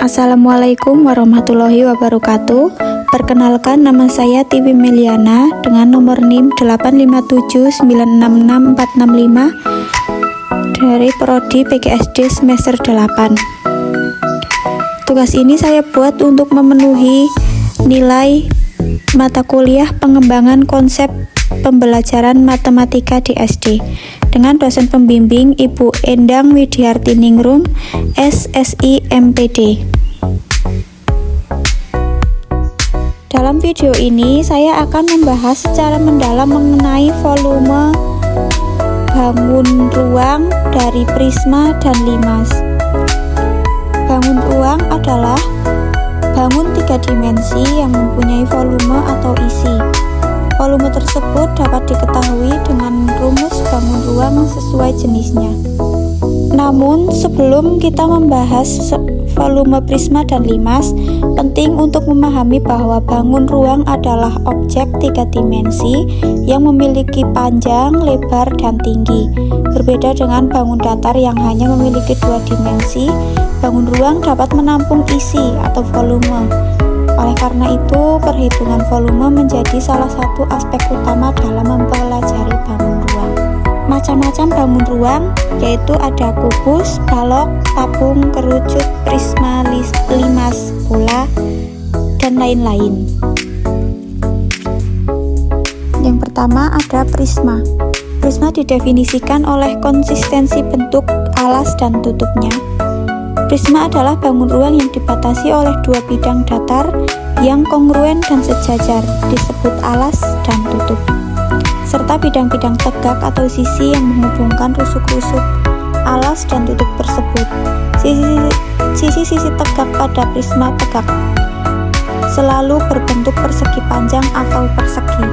Assalamualaikum warahmatullahi wabarakatuh. Perkenalkan, nama saya Tiwi Meliana dengan nomor NIM 857966465 dari Prodi PGSD semester 8. Tugas ini saya buat untuk memenuhi nilai mata kuliah pengembangan konsep pembelajaran matematika di SD dengan dosen pembimbing Ibu Endang Widiarti Ningrum, SSI MPD. Dalam video ini saya akan membahas secara mendalam mengenai volume bangun ruang dari prisma dan limas. Bangun ruang adalah bangun 3 dimensi yang mempunyai volume atau isi. Volume tersebut dapat diketahui dengan rumus bangun ruang sesuai jenisnya. Namun, sebelum kita membahas volume prisma dan limas, penting untuk memahami bahwa bangun ruang adalah objek 3 dimensi yang memiliki panjang, lebar, dan tinggi. Berbeda dengan bangun datar yang hanya memiliki 2 dimensi, bangun ruang dapat menampung isi atau volume. Oleh karena itu, perhitungan volume menjadi salah satu aspek utama dalam mempelajari bangun ruang. Macam-macam bangun ruang yaitu ada kubus, balok, tabung, kerucut, prisma, limas, bola, dan lain-lain. Yang pertama ada prisma. Prisma didefinisikan oleh konsistensi bentuk alas dan tutupnya. Prisma adalah bangun ruang yang dibatasi oleh 2 bidang datar yang kongruen dan sejajar, disebut alas dan tutup, serta bidang-bidang tegak atau sisi yang menghubungkan rusuk-rusuk alas dan tutup tersebut. Sisi-sisi tegak pada prisma tegak selalu berbentuk persegi panjang atau persegi.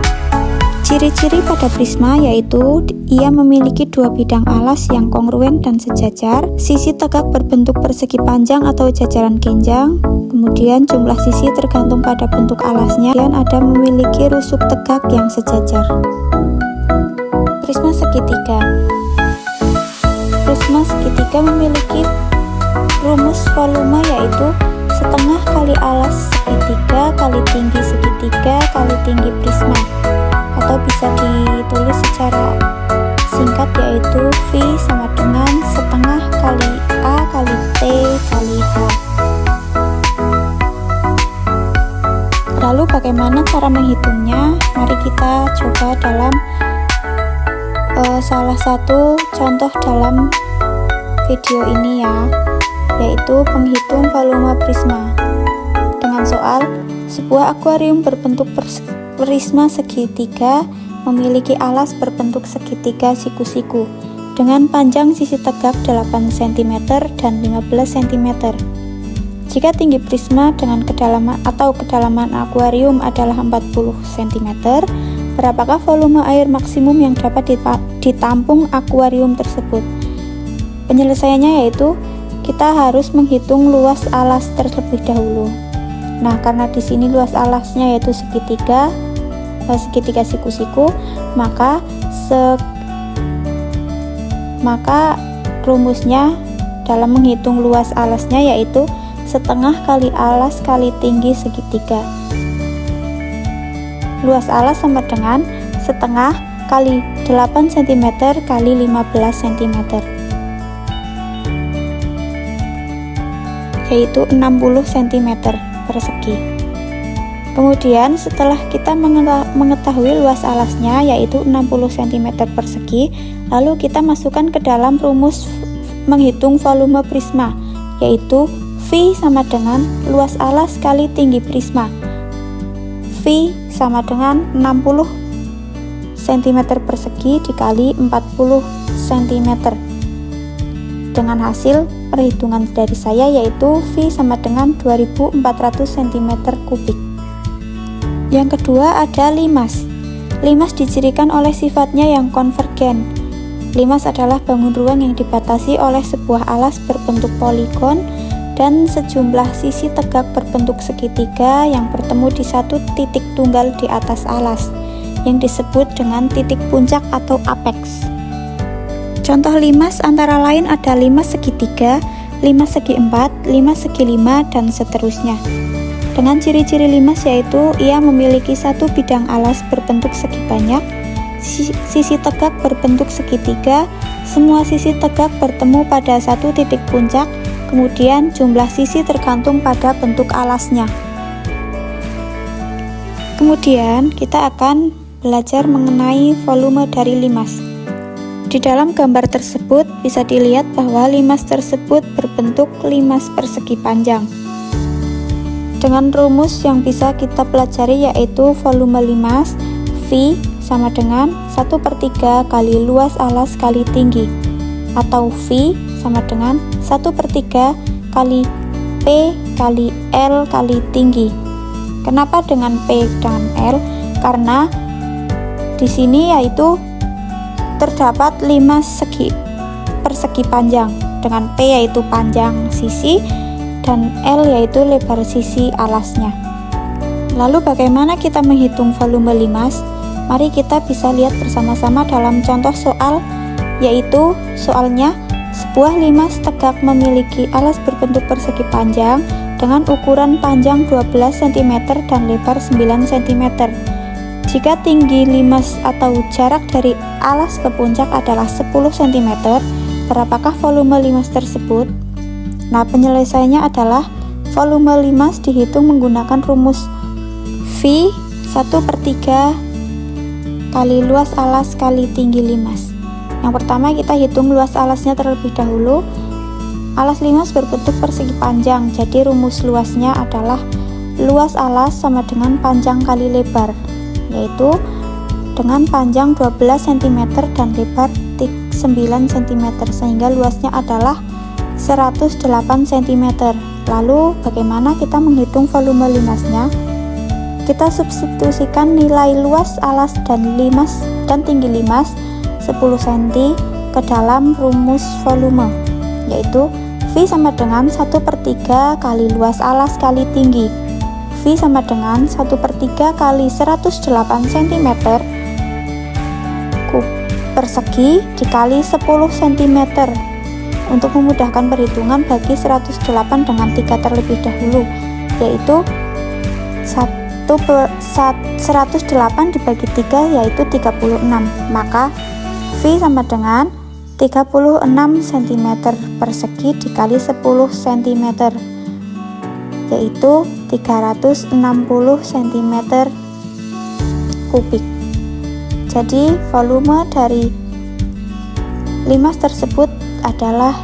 Ciri-ciri pada prisma yaitu ia memiliki 2 bidang alas yang kongruen dan sejajar, sisi tegak berbentuk persegi panjang atau jajaran genjang, kemudian jumlah sisi tergantung pada bentuk alasnya, dan ada memiliki rusuk tegak yang sejajar. Prisma segitiga. Prisma segitiga memiliki rumus volume yaitu setengah kali alas segitiga kali tinggi segitiga kali tinggi prisma, atau bisa ditulis secara singkat yaitu V sama dengan setengah kali A kali T kali H. Lalu bagaimana cara menghitungnya? Mari kita coba dalam salah satu contoh dalam video ini ya, yaitu penghitung volume prisma dengan soal sebuah akuarium berbentuk prisma segitiga memiliki alas berbentuk segitiga siku-siku dengan panjang sisi tegak 8 cm dan 15 cm. Jika tinggi prisma dengan kedalaman akuarium adalah 40 cm, berapakah volume air maksimum yang dapat ditampung akuarium tersebut? Penyelesaiannya yaitu kita harus menghitung luas alas terlebih dahulu. Nah, karena di sini luas alasnya yaitu segitiga siku-siku, maka rumusnya dalam menghitung luas alasnya yaitu setengah kali alas kali tinggi segitiga. Luas alas sama dengan setengah kali 8 cm kali 15 cm, yaitu 60 cm persegi. Kemudian setelah kita mengetahui luas alasnya yaitu 60 cm persegi, lalu kita masukkan ke dalam rumus menghitung volume prisma, yaitu V sama dengan luas alas kali tinggi prisma. V sama dengan 60 cm persegi dikali 40 cm. Dengan hasil perhitungan dari saya yaitu V sama dengan 2400 cm kubik. Yang kedua ada limas. Limas dicirikan oleh sifatnya yang konvergen. Limas adalah bangun ruang yang dibatasi oleh sebuah alas berbentuk poligon dan sejumlah sisi tegak berbentuk segitiga yang bertemu di satu titik tunggal di atas alas yang disebut dengan titik puncak atau apex. Contoh limas antara lain ada limas segitiga, limas segi 4, limas segi 5, dan seterusnya. Dengan ciri-ciri limas yaitu ia memiliki satu bidang alas berbentuk segi banyak, sisi tegak berbentuk segitiga, semua sisi tegak bertemu pada satu titik puncak, kemudian jumlah sisi tergantung pada bentuk alasnya. Kemudian kita akan belajar mengenai volume dari limas. Di dalam gambar tersebut bisa dilihat bahwa limas tersebut berbentuk limas persegi panjang. Dengan rumus yang bisa kita pelajari yaitu volume limas V sama dengan 1/3 kali luas alas kali tinggi, atau V sama dengan 1/3 kali P kali L kali tinggi. Kenapa dengan P dan L? Karena di sini yaitu terdapat limas segi persegi panjang, dengan P yaitu panjang sisi dan L yaitu lebar sisi alasnya. Lalu bagaimana kita menghitung volume limas? Mari kita bisa lihat bersama-sama dalam contoh soal, yaitu soalnya sebuah limas tegak memiliki alas berbentuk persegi panjang dengan ukuran panjang 12 cm dan lebar 9 cm. Jika tinggi limas atau jarak dari alas ke puncak adalah 10 cm, berapakah volume limas tersebut? Nah, penyelesaiannya adalah volume limas dihitung menggunakan rumus V 1/3 kali luas alas kali tinggi limas. Yang pertama kita hitung luas alasnya terlebih dahulu. Alas limas berbentuk persegi panjang, jadi rumus luasnya adalah luas alas sama dengan panjang kali lebar, yaitu dengan panjang 12 cm dan lebar 9 cm, sehingga luasnya adalah 108 cm. Lalu bagaimana kita menghitung volume limasnya? Kita substitusikan nilai luas alas dan tinggi limas 10 cm ke dalam rumus volume, yaitu V sama dengan 1/3 kali luas alas kali tinggi. V sama dengan 1/3 kali 108 cm persegi dikali 10 cm. Untuk memudahkan perhitungan, bagi 108 dengan 3 terlebih dahulu, yaitu 108 dibagi 3 yaitu 36. Maka V sama dengan 36 cm persegi dikali 10 cm, yaitu 360 cm kubik. Jadi volume dari limas tersebut adalah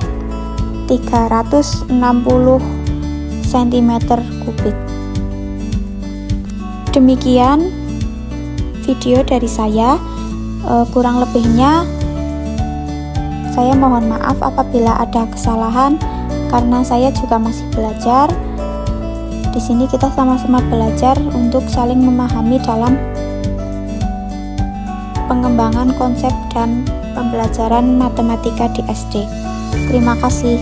360 cm kubik. Demikian video dari saya. Kurang lebihnya saya mohon maaf apabila ada kesalahan, karena saya juga masih belajar. Di sini kita sama-sama belajar untuk saling memahami dalam pengembangan konsep dan pembelajaran matematika di SD. Terima kasih.